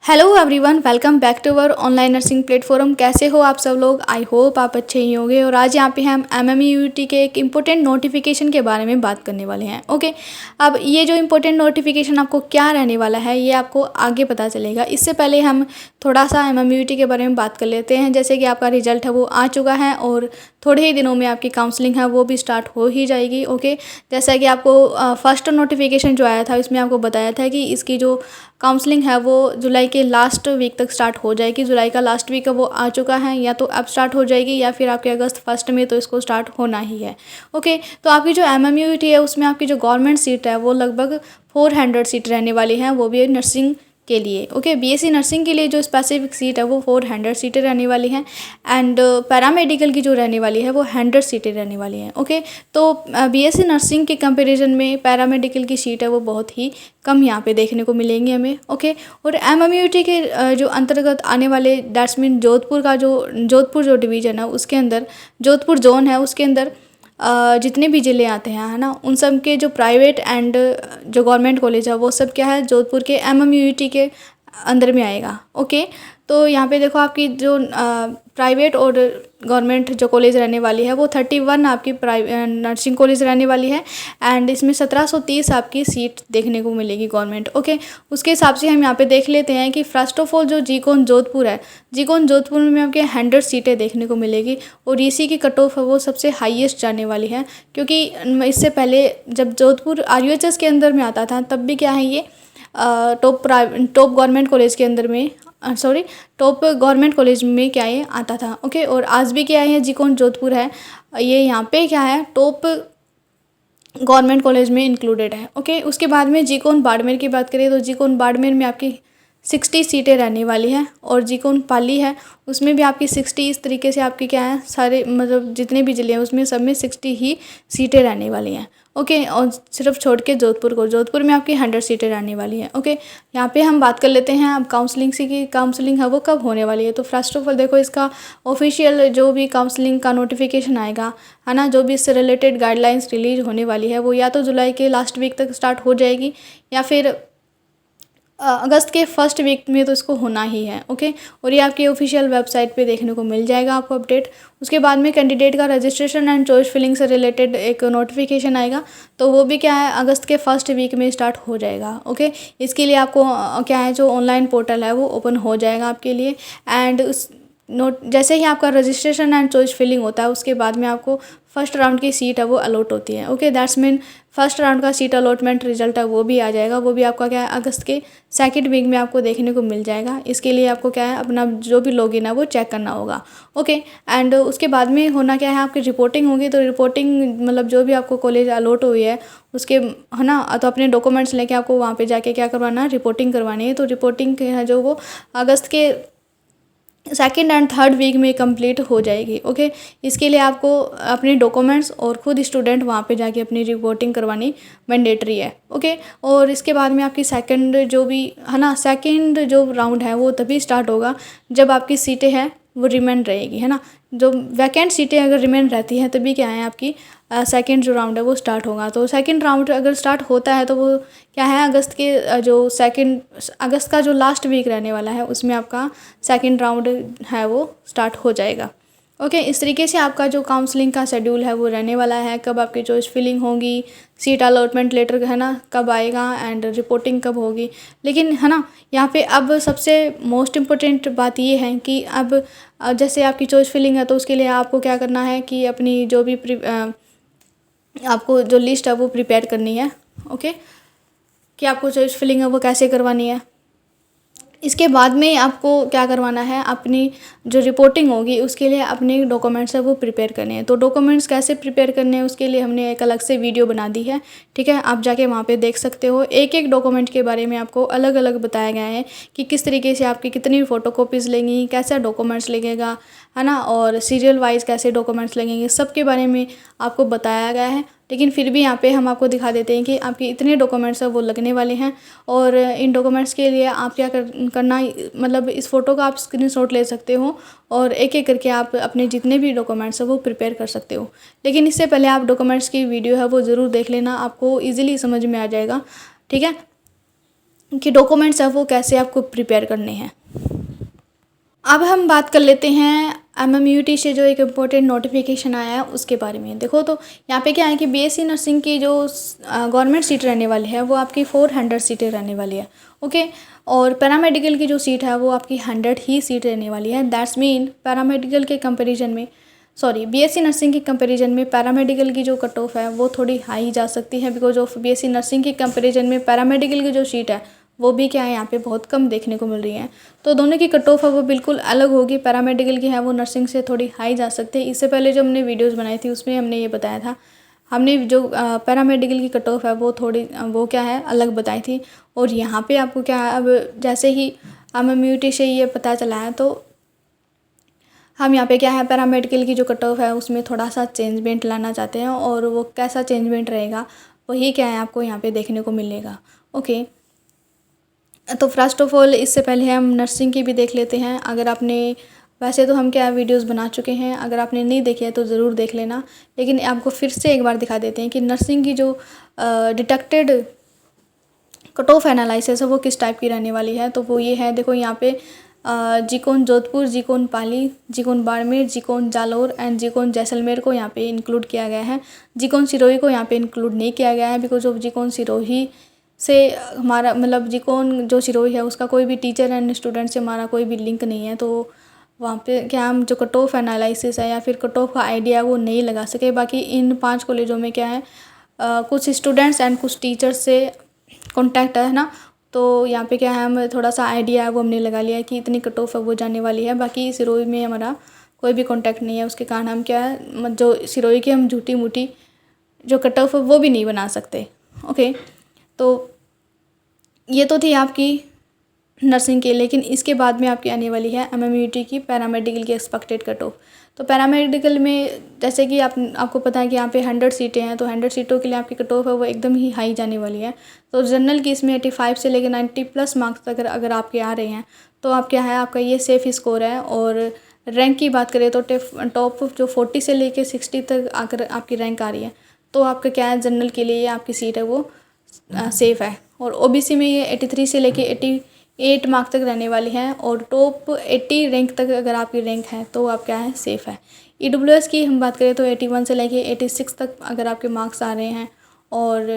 Hello everyone, welcome back to our online nursing platform. कैसे हो आप सब लोग? आई होप आप अच्छे ही होंगे। और आज यहाँ पे हम एमएमयूटी के एक इम्पोर्टेंट नोटिफिकेशन के बारे में बात करने वाले हैं। ओके, अब ये जो इम्पोर्टेंट नोटिफिकेशन आपको क्या रहने वाला है ये आपको आगे पता चलेगा। इससे पहले हम थोड़ा सा एमएमयूटी के बारे में बात कर लेते हैं। जैसे कि आपका रिजल्ट है वो आ चुका है और थोड़े ही दिनों में आपकी काउंसलिंग है वो भी स्टार्ट हो ही जाएगी। ओके, जैसा कि आपको फर्स्ट नोटिफिकेशन जो आया था इसमें आपको बताया था कि इसकी जो काउंसलिंग है वो जुलाई के लास्ट वीक तक स्टार्ट हो जाएगी। जुलाई का लास्ट वीक है वो आ चुका है, या तो अब स्टार्ट हो जाएगी या फिर आपके अगस्त फर्स्ट में तो इसको स्टार्ट होना ही है। ओके, तो आपकी जो एमएमयूटी है उसमें आपकी जो गवर्नमेंट सीट है वो लगभग 400 सीट रहने वाली है, वो भी नर्सिंग के लिए। ओके, बीएससी नर्सिंग के लिए जो स्पेसिफिक सीट है वो 400 सीटें रहने वाली हैं एंड पैरामेडिकल की जो रहने वाली है वो 100 सीटें रहने वाली हैं। ओके, तो बीएससी नर्सिंग के कंपैरिजन में पैरामेडिकल की सीट है वो बहुत ही कम यहाँ पे देखने को मिलेंगी हमें। ओके, और एमएमयूटी के जो अंतर्गत आने वाले दैट्स मीन जोधपुर जो डिवीज़न है उसके अंदर, जोधपुर जोन है उसके अंदर जितने भी ज़िले आते हैं है ना, उन सब के जो प्राइवेट एंड जो गवर्नमेंट कॉलेज है वो सब क्या है जोधपुर के एमएमयूटी के अंदर में आएगा। ओके, तो यहाँ पे देखो आपकी जो प्राइवेट और गवर्नमेंट जो कॉलेज रहने वाली है वो 31 आपकी नर्सिंग कॉलेज रहने वाली है एंड इसमें 1730 आपकी सीट देखने को मिलेगी गवर्नमेंट। ओके, उसके हिसाब से हम यहाँ पे देख लेते हैं कि फर्स्ट ऑफ ऑल जो जीकोन जोधपुर है, जीकोन जोधपुर में आपके 100 सीटें देखने को मिलेगी और इसी की कट ऑफ है वो सबसे हाईएस्ट जाने वाली है, क्योंकि इससे पहले जब जोधपुर आरयूएचएस के अंदर में आता था तब भी क्या है ये टॉप गवर्नमेंट कॉलेज के अंदर में टॉप गवर्नमेंट कॉलेज में क्या ये आता था। ओके, और आज भी क्या है जीकोन जोधपुर है ये यहाँ पे क्या है टॉप गवर्नमेंट कॉलेज में इंक्लूडेड है। ओके, उसके बाद में जीकोन बाड़मेर की बात करें तो जीकोन बाड़मेर में आपकी 60 सीटें रहने वाली हैं और जीकोन पाली है उसमें भी आपकी 60। इस तरीके से आपकी क्या है सारे मतलब जितने भी ज़िले हैं उसमें सब में 60 ही सीटें रहने वाली हैं। ओके, और सिर्फ छोड़ के जोधपुर में आपकी 100 सीटें रहने वाली हैं। ओके, यहाँ पे हम बात कर लेते हैं अब काउंसलिंग से कि काउंसलिंग है वो कब होने वाली है। तो फर्स्ट ऑफ ऑल देखो इसका ऑफिशियल जो भी काउंसलिंग का नोटिफिकेशन आएगा है ना, जो भी इससे रिलेटेड गाइडलाइंस रिलीज होने वाली है वो या तो जुलाई के लास्ट वीक तक स्टार्ट हो जाएगी या फिर अगस्त के फर्स्ट वीक में तो इसको होना ही है। ओके, और ये आपकी ऑफिशियल वेबसाइट पे देखने को मिल जाएगा आपको अपडेट। उसके बाद में कैंडिडेट का रजिस्ट्रेशन एंड चॉइस फिलिंग से रिलेटेड एक नोटिफिकेशन आएगा, तो वो भी क्या है अगस्त के फर्स्ट वीक में स्टार्ट हो जाएगा। ओके, इसके लिए आपको क्या है जो ऑनलाइन पोर्टल है वो ओपन हो जाएगा आपके लिए एंड उस जैसे ही आपका रजिस्ट्रेशन एंड चॉइस फिलिंग होता है उसके बाद में आपको फर्स्ट राउंड की सीट है वो अलॉट होती है। Okay, that's mean first round का सीट अलॉटमेंट रिजल्ट है वो भी आ जाएगा, वो भी आपका क्या है अगस्त के सेकंड वीक में आपको देखने को मिल जाएगा। इसके लिए आपको क्या है अपना जो भी लॉगिन है वो चेक करना होगा। ओके, एंड उसके बाद में होना क्या है आपकी रिपोर्टिंग होगी। तो रिपोर्टिंग मतलब जो भी आपको कॉलेज अलॉट हुई है उसके है ना, तो अपने डॉक्यूमेंट्स लेके आपको वहाँ पे जाके क्या करवाना है रिपोर्टिंग करवानी है। तो रिपोर्टिंग है जो वो अगस्त के सेकेंड एंड थर्ड वीक में कंप्लीट हो जाएगी। ओके, इसके लिए आपको अपने डॉक्यूमेंट्स और खुद स्टूडेंट वहाँ पे जाके अपनी रिपोर्टिंग करवानी मैंडेटरी है। ओके, और इसके बाद में आपकी सेकंड जो भी है ना सेकंड जो राउंड है वो तभी स्टार्ट होगा जब आपकी सीटें हैं वो रिमेन रहेगी है ना, जो वैकेंट सीटें अगर रिमेन रहती हैं तभी क्या है आपकी सेकंड जो राउंड है वो स्टार्ट होगा। तो सेकंड राउंड अगर स्टार्ट होता है तो वो क्या है अगस्त के जो अगस्त का जो लास्ट वीक रहने वाला है उसमें आपका सेकंड राउंड है वो स्टार्ट हो जाएगा। ओके, इस तरीके से आपका जो काउंसलिंग का शेड्यूल है वो रहने वाला है। कब आपकी चॉइस फिलिंग होगी, सीट अलॉटमेंट लेटर है ना कब आएगा एंड रिपोर्टिंग कब होगी। लेकिन है ना यहाँ पे अब सबसे मोस्ट इम्पोर्टेंट बात ये है कि अब जैसे आपकी चॉइस फिलिंग है तो उसके लिए आपको क्या करना है कि अपनी जो भी आपको जो लिस्ट है वो प्रिपेयर करनी है। ओके, कि आपको चॉइस फिलिंग है वो कैसे करवानी है। इसके बाद में आपको क्या करवाना है अपनी जो रिपोर्टिंग होगी उसके लिए अपने डॉक्यूमेंट्स है वो प्रिपेयर करने हैं। तो डॉक्यूमेंट्स कैसे प्रिपेयर करने हैं उसके लिए हमने एक अलग से वीडियो बना दी है। ठीक है, आप जाके वहाँ पे देख सकते हो। एक एक डॉक्यूमेंट के बारे में आपको अलग अलग बताया गया है कि किस तरीके से आपकी कितनी फ़ोटोकॉपीज़ लगेंगी, कैसा डॉक्यूमेंट्स लगेगा है ना, और सीरियल वाइज कैसे डॉक्यूमेंट्स लगेंगे, सब के बारे में आपको बताया गया है। लेकिन फिर भी यहाँ पे हम आपको दिखा देते हैं कि आपके इतने डॉक्यूमेंट्स है वो लगने वाले हैं और इन डॉक्यूमेंट्स के लिए आप क्या करना मतलब इस फ़ोटो का आप स्क्रीनशॉट ले सकते हो और एक एक करके आप अपने जितने भी डॉक्यूमेंट्स है वो प्रिपेयर कर सकते हो। लेकिन इससे पहले आप डॉक्यूमेंट्स की वीडियो है वो ज़रूर देख लेना, आपको ईजिली समझ में आ जाएगा। ठीक है, कि डॉक्यूमेंट्स है वो कैसे आपको प्रिपेयर करने हैं। अब हम बात कर लेते हैं MMUT से जो एक इम्पोर्टेंट नोटिफिकेशन आया है उसके बारे में। देखो तो यहाँ पे क्या है कि BSc नर्सिंग की जो गवर्नमेंट सीट रहने वाली है वो आपकी 400 सीटें रहने वाली है। ओके, और पैरामेडिकल की जो सीट है वो आपकी 100 ही सीट रहने वाली है। दैट्स मीन पैरामेडिकल के कंपेरिजन में, सॉरी, BSc नर्सिंग के कंपेरिजन में पैरामेडिकल की जो कट ऑफ है वो थोड़ी हाई जा सकती है, बिकॉज ऑफ BSc नर्सिंग के कंपेरिजन में पैरामेडिकल की जो सीट है वो भी क्या है यहाँ पे बहुत कम देखने को मिल रही है। तो दोनों की कट ऑफ है वो बिल्कुल अलग होगी। पैरामेडिकल की है वो नर्सिंग से थोड़ी हाई जा सकती है। इससे पहले जो हमने वीडियोस बनाई थी उसमें हमने ये बताया था, हमने जो पैरामेडिकल की कट ऑफ है वो थोड़ी वो क्या है अलग बताई थी। और यहाँ पे आपको क्या है, अब जैसे ही MMUT से ये पता चला है तो हम यहाँ पे क्या है पैरामेडिकल की जो कट ऑफ है उसमें थोड़ा सा चेंजमेंट लाना चाहते हैं, और वो कैसा चेंजमेंट रहेगा वही क्या है आपको यहाँ पे देखने को मिलेगा। ओके, तो फर्स्ट ऑफ ऑल इससे पहले हम नर्सिंग की भी देख लेते हैं। अगर आपने, वैसे तो हम क्या वीडियोस बना चुके हैं, अगर आपने नहीं देखे है तो ज़रूर देख लेना, लेकिन आपको फिर से एक बार दिखा देते हैं कि नर्सिंग की जो डिटेक्टेड कट ऑफ एनालिसिस है वो किस टाइप की रहने वाली है। तो वो ये है, देखो यहाँ पे जीकोन जोधपुर, जीकोन पाली, जीकोन बाड़मेर, जीकोन जालौर एंड जीकोन जैसलमेर को यहाँ पे इंक्लूड किया गया है। जीकोन सिरोही को यहाँ पे इंक्लूड नहीं किया गया है, बिकॉज ऑफ जीकोन सिरोही से हमारा मतलब जीकोन जो सिरोही है उसका कोई भी टीचर एंड स्टूडेंट से हमारा कोई भी लिंक नहीं है। तो वहाँ पे क्या हम जो कट ऑफ एनालिसिस है या फिर कट ऑफ का आइडिया वो नहीं लगा सके। बाकी इन 5 कॉलेजों में क्या है कुछ स्टूडेंट्स एंड कुछ टीचर्स से कॉन्टैक्ट है ना, तो यहाँ पे क्या है हम थोड़ा सा आइडिया है वो हमने लगा लिया है कि इतनी कट ऑफ है वो जाने वाली है। बाकी सिरोही में हमारा कोई भी कॉन्टैक्ट नहीं है, उसके कारण हम क्या है जो सिरोही की हम झूठी मूठी जो कट ऑफ है वो भी नहीं बना सकते। ओके, तो ये तो थी आपकी नर्सिंग की, लेकिन इसके बाद में आपकी आने वाली है MMUT की पैरामेडिकल की एक्सपेक्टेड कट ऑफ। तो पैरामेडिकल में जैसे कि आपको पता है कि यहाँ पे 100 सीटें हैं, तो 100 सीटों के लिए आपकी कट ऑफ है वो एकदम ही हाई जाने वाली है। तो जनरल की इसमें 85 से लेकर 90+ मार्क्स तक अगर आपके आ रहे हैं तो आप क्या है आपका ये सेफ़ स्कोर है। और रैंक की बात करें तो टॉप जो 40 से लेकर 60 तक अगर आपकी रैंक आ रही है तो आपका क्या है जनरल के लिए आपकी सीट है वो सेफ़ है। और OBC में ये 83 से लेके 88 मार्क्स तक रहने वाली है, और टॉप 80 रैंक तक अगर आपकी रैंक है तो आप क्या है सेफ़ है। EWS की हम बात करें तो 81 से लेके 86 तक अगर आपके मार्क्स आ रहे हैं और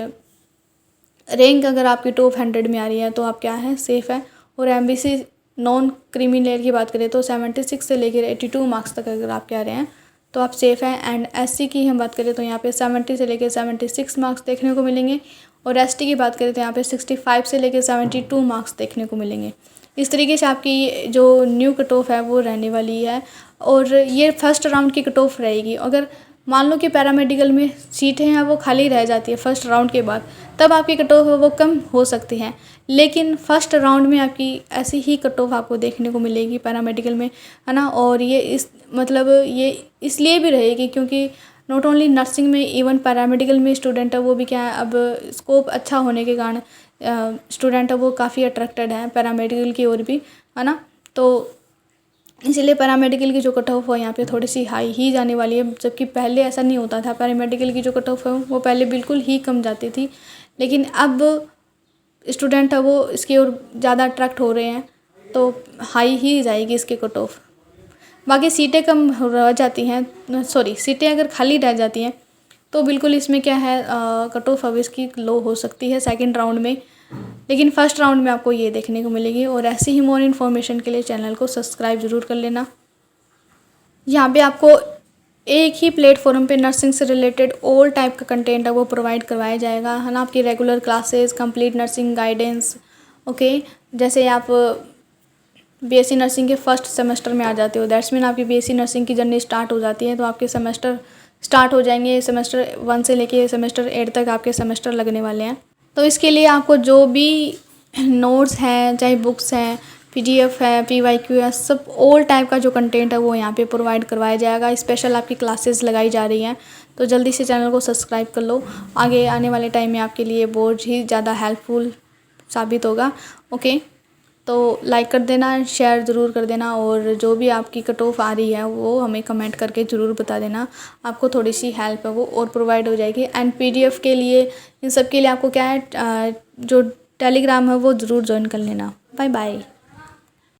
रैंक अगर आपकी टॉप 100 में आ रही है तो आप क्या है सेफ़ है। और MBC नॉन क्रीमी लेयर की बात करें तो 76 से लेकर 82 मार्क्स तक अगर आपके आ रहे हैं तो आप सेफ़ हैं। एंड SC की हम बात करें तो यहाँ पे 70 से लेकर 76 मार्क्स देखने को मिलेंगे, और ST की बात करें तो यहाँ पे 65 से लेकर 72 मार्क्स देखने को मिलेंगे। इस तरीके से आपकी जो न्यू कट ऑफ है वो रहने वाली है, और ये फर्स्ट राउंड की कट ऑफ रहेगी। अगर मान लो कि पैरामेडिकल में सीटें हैं वो खाली रह जाती है फर्स्ट राउंड के बाद, तब आपकी कट ऑफ वो कम हो सकती है, लेकिन फर्स्ट राउंड में आपकी ऐसी ही कट ऑफ आपको देखने को मिलेगी पैरामेडिकल में, है ना। और ये ये इसलिए भी रहेगी क्योंकि नॉट ओनली नर्सिंग में, इवन पैरामेडिकल में स्टूडेंट है वो भी क्या है अब स्कोप अच्छा होने के कारण स्टूडेंट है वो काफ़ी अट्रैक्टेड है पैरामेडिकल की ओर भी, है ना। तो इसीलिए पैरामेडिकल की जो कट ऑफ है यहाँ पे थोड़ी सी हाई ही जाने वाली है, जबकि पहले ऐसा नहीं होता था। पैरामेडिकल की जो कट ऑफ है वो पहले बिल्कुल ही कम जाती थी, लेकिन अब स्टूडेंट है वो इसकी ओर ज़्यादा अट्रैक्ट हो रहे हैं, तो हाई ही जाएगी इसकी कट ऑफ। बाकी सीटें कम रह जाती हैं, सॉरी सीटें अगर खाली रह जाती हैं तो बिल्कुल इसमें क्या है कट ऑफ अब इसकी लो हो सकती है सेकंड राउंड में, लेकिन फर्स्ट राउंड में आपको ये देखने को मिलेगी। और ऐसे ही मोर इन्फॉर्मेशन के लिए चैनल को सब्सक्राइब ज़रूर कर लेना। यहाँ पे आपको एक ही प्लेटफॉर्म पे नर्सिंग से रिलेटेड ऑल टाइप का कंटेंट है वो प्रोवाइड करवाया जाएगा, है ना। आपकी regular classes, complete nursing guidance, okay. जैसे आप BSc नर्सिंग के फर्स्ट सेमेस्टर में आ जाते हो, दैट्स मीन आपकी BSc नर्सिंग की जर्नी स्टार्ट हो जाती है, तो आपके सेमेस्टर स्टार्ट हो जाएंगे। सेमेस्टर 1 से लेके सेमेस्टर 8 तक आपके सेमेस्टर लगने वाले हैं। तो इसके लिए आपको जो भी नोट्स हैं, चाहे बुक्स हैं, PDF है, PYQ है, सब ऑल टाइप का जो कंटेंट है वो यहाँ पे प्रोवाइड करवाया जाएगा। स्पेशल आपकी क्लासेस लगाई जा रही हैं, तो जल्दी से चैनल को सब्सक्राइब कर लो। आगे आने वाले टाइम में आपके लिए बहुत ही ज़्यादा हेल्पफुल साबित होगा, ओके। तो लाइक कर देना, शेयर ज़रूर कर देना, और जो भी आपकी कट ऑफ आ रही है वो हमें कमेंट करके ज़रूर बता देना। आपको थोड़ी सी हेल्प है वो और प्रोवाइड हो जाएगी। एंड PDF के लिए इन सब के लिए आपको क्या है जो टेलीग्राम है वो ज़रूर ज्वाइन कर लेना। Bye bye.